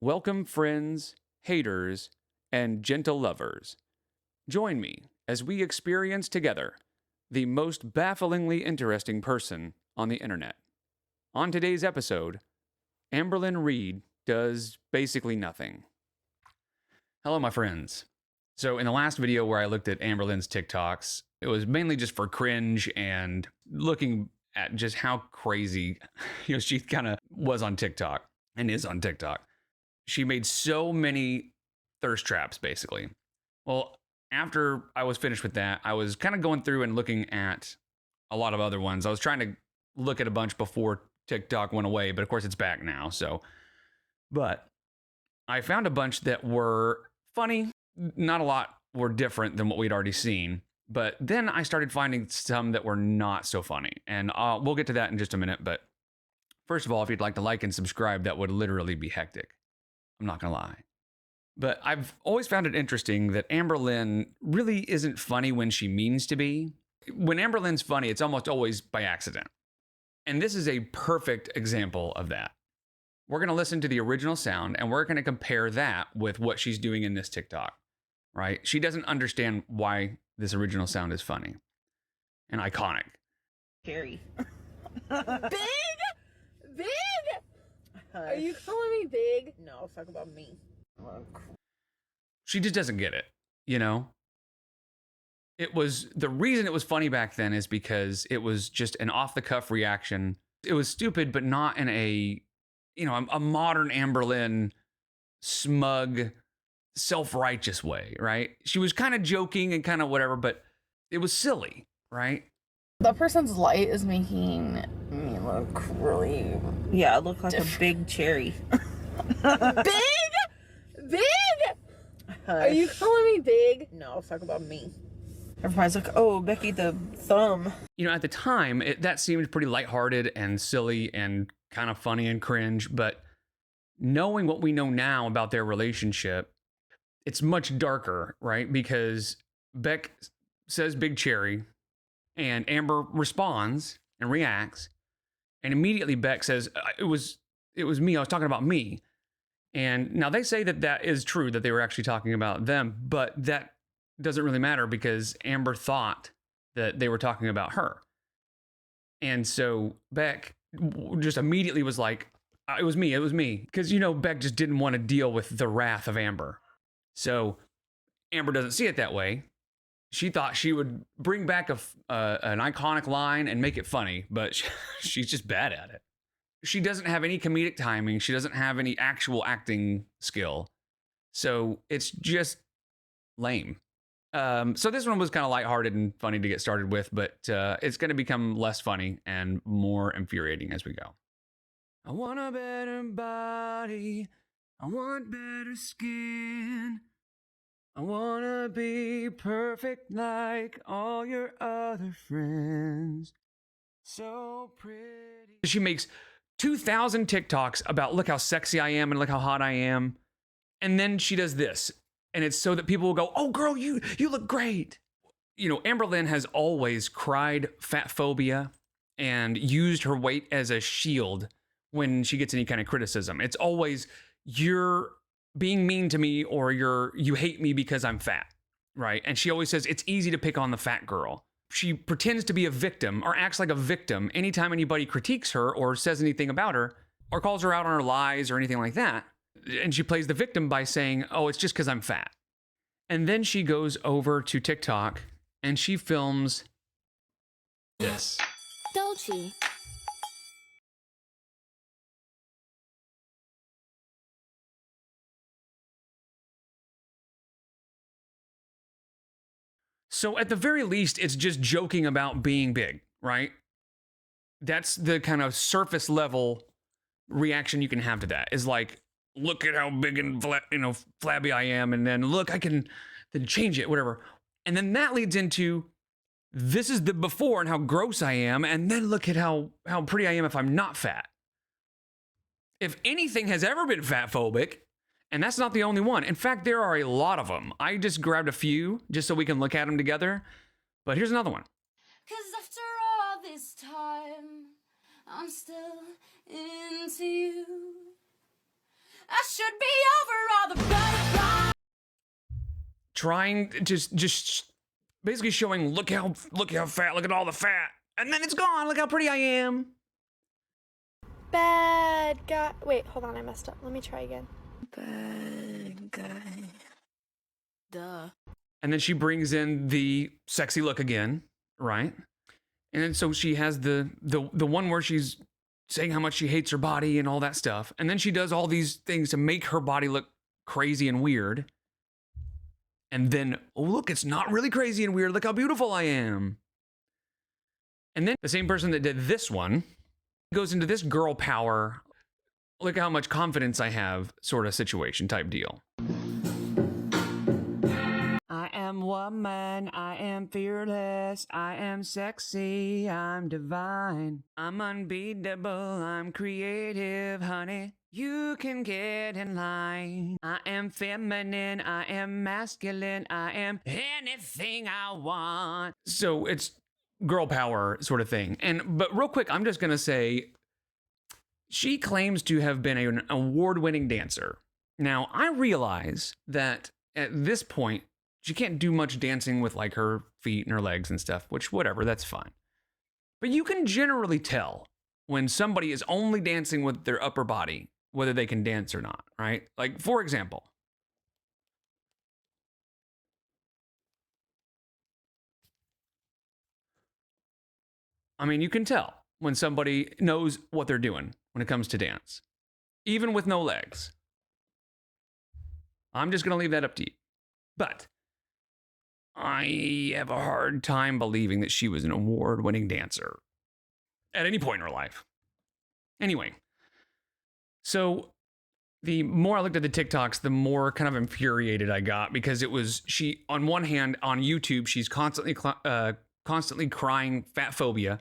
Welcome, friends, haters, and gentle lovers. Join me as we experience together the most bafflingly interesting person on the internet. On today's episode, Amberlynn Reed does basically nothing. Hello, my friends. So in the last video where I looked at Amberlynn's TikToks, it was mainly just for cringe and looking at just how crazy, she kind of was on TikTok and is on TikTok. She made so many thirst traps, basically. Well, after I was finished with that, I was kind of going through and looking at a lot of other ones. I was trying to look at a bunch before TikTok went away, but of course it's back now. But I found a bunch that were funny. Not a lot were different than what we'd already seen. But then I started finding some that were not so funny. And we'll get to that in just a minute. But first of all, if you'd like to like and subscribe, that would literally be hectic. I'm not going to lie. But I've always found it interesting that Amberlynn really isn't funny when she means to be. When Amberlynn's funny, it's almost always by accident. And this is a perfect example of that. We're going to listen to the original sound and we're going to compare that with what she's doing in this TikTok, right? She doesn't understand why this original sound is funny and iconic. Scary. Big? Big? Are you calling me big? No, talk about me. She just doesn't get it, you know? The reason it was funny back then is because it was just an off-the-cuff reaction. It was stupid, but not in a modern Amberlynn, smug, self-righteous way, right? She was kind of joking and kind of whatever, but it was silly, right? That person's light is making me look really... Yeah, I look like a big cherry. Big? Big? Are you calling me big? No, talk about me. Everybody's like, oh, Becky the thumb. At the time, that seemed pretty lighthearted and silly and kind of funny and cringe, but knowing what we know now about their relationship, it's much darker, right? Because Beck says big cherry, and Amber responds and reacts, and immediately Beck says, it was me, I was talking about me. And now they say that is true, that they were actually talking about them, but that doesn't really matter because Amber thought that they were talking about her. And so Beck just immediately was like, it was me. Because, Beck just didn't want to deal with the wrath of Amber. So Amber doesn't see it that way. She thought she would bring back an iconic line and make it funny, but she's just bad at it. She doesn't have any comedic timing. She doesn't have any actual acting skill. So it's just lame. So this one was kind of lighthearted and funny to get started with, but it's going to become less funny and more infuriating as we go. I want a better body. I want better skin. I want to be perfect like all your other friends. So pretty. She makes 2,000 TikToks about look how sexy I am and look how hot I am. And then she does this. And it's so that people will go, oh, girl, you look great. Amberlynn has always cried fat phobia and used her weight as a shield when she gets any kind of criticism. It's always, you're being mean to me or you hate me because I'm fat, right? And she always says, it's easy to pick on the fat girl. She pretends to be a victim or acts like a victim anytime anybody critiques her or says anything about her or calls her out on her lies or anything like that. And she plays the victim by saying, oh, it's just because I'm fat. And then she goes over to TikTok and she films this. Dolce. So at the very least, it's just joking about being big, right? That's the kind of surface level reaction you can have to that, is like, look at how big and flabby I am, and then look, I can then change it, whatever. And then that leads into, this is the before and how gross I am, and then look at how pretty I am if I'm not fat. If anything has ever been fat phobic, and that's not the only one. In fact, there are a lot of them. I just grabbed a few just so we can look at them together. But here's another one. 'Cause after all this time, I'm still into you. I should be trying to just basically showing, look how fat, look at all the fat. And then it's gone. Look how pretty I am. Bad guy. Wait, hold on. I messed up. Let me try again. Bad guy. Duh. And then she brings in the sexy look again, right? And then so she has the one where she's saying how much she hates her body and all that stuff. And then she does all these things to make her body look crazy and weird. And then, oh, look, it's not really crazy and weird. Look how beautiful I am. And then the same person that did this one goes into this girl power, look how much confidence I have sort of situation type deal. I am woman, I am fearless, I am sexy, I'm divine, I'm unbeatable, I'm creative, honey. You can get in line. I am feminine, I am masculine, I am anything I want. So it's girl power sort of thing. But real quick, I'm just gonna say, she claims to have been an award-winning dancer. Now, I realize that at this point, she can't do much dancing with like her feet and her legs and stuff, which whatever, that's fine. But you can generally tell when somebody is only dancing with their upper body, whether they can dance or not, right? Like, for example, I mean, you can tell when somebody knows what they're doing when it comes to dance, even with no legs. I'm just going to leave that up to you. But I have a hard time believing that she was an award-winning dancer at any point in her life. Anyway, so the more I looked at the TikToks, the more kind of infuriated I got, because it was she, on one hand, on YouTube, she's constantly crying fat phobia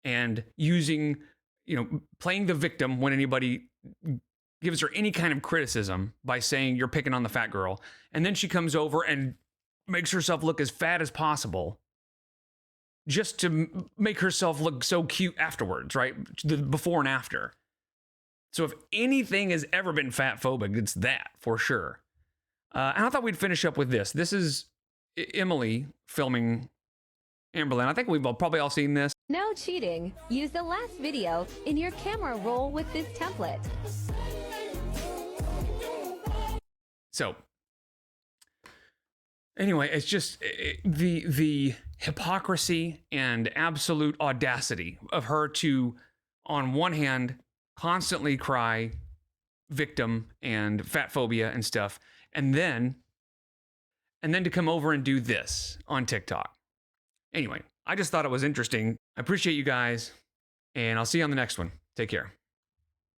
and using, playing the victim when anybody gives her any kind of criticism by saying you're picking on the fat girl. And then she comes over and makes herself look as fat as possible just to make herself look so cute afterwards, right? The before and after. So if anything has ever been fat phobic, it's that for sure. And I thought we'd finish up with this. This is Emily filming Amberlynn. I think we've probably all seen this. No cheating. Use the last video in your camera roll with this template. So anyway, it's just the hypocrisy and absolute audacity of her to, on one hand, constantly cry victim and fat phobia and stuff, and then to come over and do this on TikTok. Anyway, I just thought it was interesting. I appreciate you guys, and I'll see you on the next one. Take care.